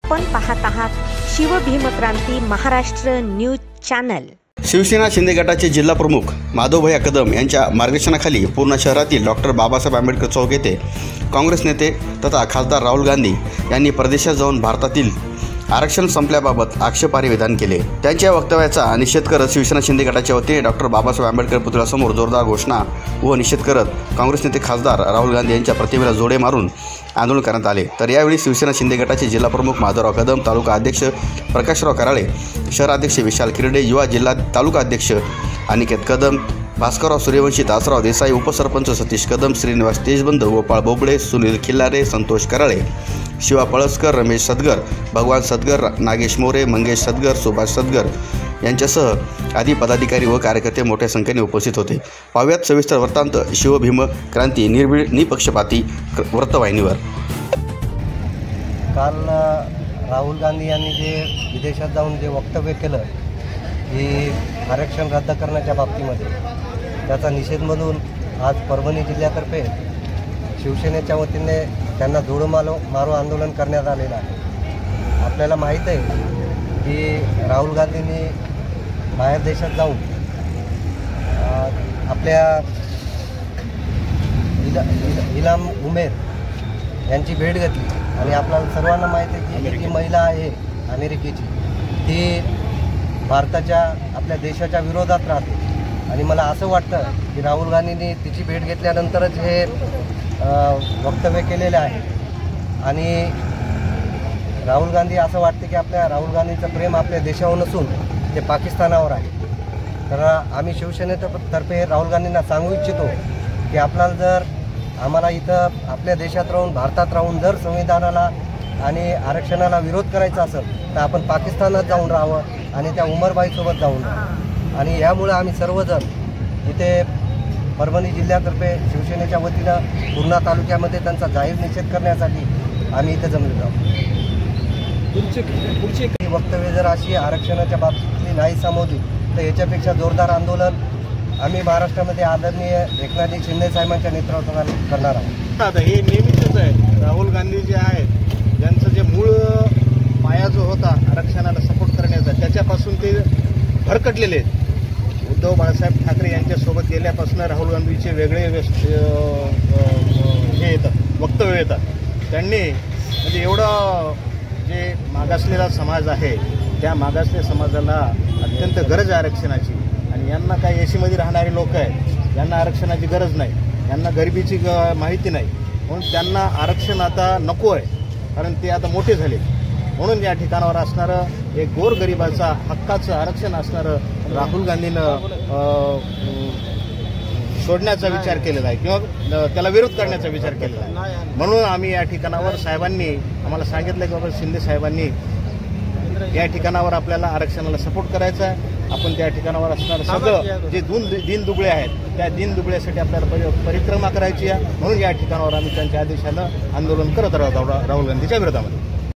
आपण पाहत आहात शिवभीमक्रांती महाराष्ट्र न्यूज चॅनल। शिवसेना शिंदे गटाचे जिल्हा प्रमुख माधवभैया कदम यांच्या मार्गदर्शनाखाली पूर्ण शहरातील डॉक्टर बाबासाहेब आंबेडकर चौक येथे काँग्रेस नेते तथा खासदार राहुल गांधी यांनी परदेशात जाऊन भारतातील आरक्षण संपल्याबाबत आक्षेपार्ह विधान केले। त्यांच्या वक्तव्याचा निषेध करत शिवसेना शिंदे गटाच्या वतीने डॉक्टर बाबासाहेब आंबेडकर पुतळ्यासमोर जोरदार घोषणा व निषेध करत काँग्रेस नेते खासदार राहुल गांधी यांच्या प्रतिमेला जोडे मारून आंदोलन करण्यात आले। तर यावेळी शिवसेना शिंदे गटाचे जिल्हा प्रमुख माधवराव कदम, तालुका अध्यक्ष प्रकाशराव कराळे, शहराध्यक्ष विशाल किरडे, युवा जिल्हा तालुका अध्यक्ष अनिकेत कदम, भास्करराव सूर्यवंशी, दासराव देसाई, उपसरपंच सतीश कदम, श्रीनिवास तेजबंद, गोपाळ बोबडे, सुनील खिल्लारे, संतोष कराळे, शिवा पळसकर, रमेश सदगर, भगवान सदगर, नागेश मोरे, मंगेश सदगर, सुभाष सदगर यांच्यासह आदी पदाधिकारी व कार्यकर्ते मोठ्या संख्येने उपस्थित होते। पाहुयात सविस्तर वृत्तांत शिवभीम क्रांती निर्भीड निपक्षपाती वृत्तवाहिनीवर। काल राहुल गांधी यांनी जे विदेशात जाऊन जे वक्तव्य केलं की आरक्षण रद्द करण्याच्या बाबतीमध्ये, त्याचा निषेध म्हणून आज परभणी जिल्ह्यातर्फे शिवसेनेच्या वतीने त्यांना जोडो मारो आंदोलन करण्यात आलेलं आहे। आपल्याला माहीत आहे की राहुल गांधींनी बाहेर देशात जाऊन आपल्या इल्हाम उमेर यांची भेट घेतली आणि आपल्याला सर्वांना माहीत आहे की जी महिला आहे अमेरिकेची, ती भारताच्या आपल्या देशाच्या विरोधात राहते आणि मला असं वाटतं की राहुल गांधींनी तिची भेट घेतल्यानंतरच हे वक्तव्य केलेले आहे। आणि राहुल गांधी असं वाटते की राहुल गांधीचं प्रेम आपल्या देशावर नसून ते पाकिस्तानावर आहे। तर आम्ही शिवसेनेतर्फे राहुल गांधींना सांगू इच्छितो की आपल्याला जर आम्हाला इथं आपल्या देशात राहून, भारतात राहून जर संविधानाला आणि आरक्षणाला विरोध करायचा असेल तर आपण पाकिस्तानात जाऊन राहावं आणि त्या उमरबाईसोबत जाऊन राहावं। आणि यामुळे आम्ही सर्वजण इथे परभणी जिल्ह्यातर्फे शिवसेनेच्या वतीनं पूर्णा तालुक्यामध्ये त्यांचा जाहीर निषेध करण्यासाठी आम्ही इथे जमलेलो आहोत। पुढची वक्तव्य जर अशी आरक्षणाच्या बाबतीतली नाही समजली तर याच्यापेक्षा जोरदार आंदोलन आम्ही महाराष्ट्रामध्ये आदरणीय एकनाथ शिंदे साहेबांच्या नेतृत्वाखाली करणार आहोत। आता हे नेहमीच आहे, राहुल गांधी जे आहेत यांचं जे मूळ पाया जो होता आरक्षणाला सपोर्ट करण्याचा, त्याच्यापासून ते भरकटलेले आहेत। उद्धव बाळासाहेब ठाकरे यांच्यासोबत गेल्यापासून राहुल गांधीचे वेगळे हे येतात, वक्तव्य येतात। त्यांनी म्हणजे एवढं जे मागासलेला समाज आहे त्या मागासलेल्या समाजाला अत्यंत गरज आहे आरक्षणाची, आणि यांना काही एसीमध्ये राहणारे लोक आहेत, यांना आरक्षणाची गरज नाही, यांना गरिबीची माहिती नाही, म्हणून त्यांना आरक्षण आता नको आहे, कारण ते आता मोठे झाले। म्हणून या ठिकाणावर असणारं एक गोरगरिबाचा हक्काचं आरक्षण असणारं राहुल गांधीनं सोडण्याचा विचार केलेला आहे किंवा त्याला विरोध करण्याचा विचार केलेला आहे। म्हणून आम्ही या ठिकाणावर साहेबांनी आम्हाला सांगितलं की बाबा शिंदे साहेबांनी या ठिकाणावर आपल्याला आरक्षणाला सपोर्ट करायचा आहे, आपण त्या ठिकाणावर असणारं सगळं जे दीनदुबळे आहेत त्या दीनदुबळ्यासाठी आपल्याला परिक्रमा करायची आहे। म्हणून या ठिकाणावर आम्ही त्यांच्या आदेशानं आंदोलन करत राहतो राहुल गांधीच्या विरोधामध्ये।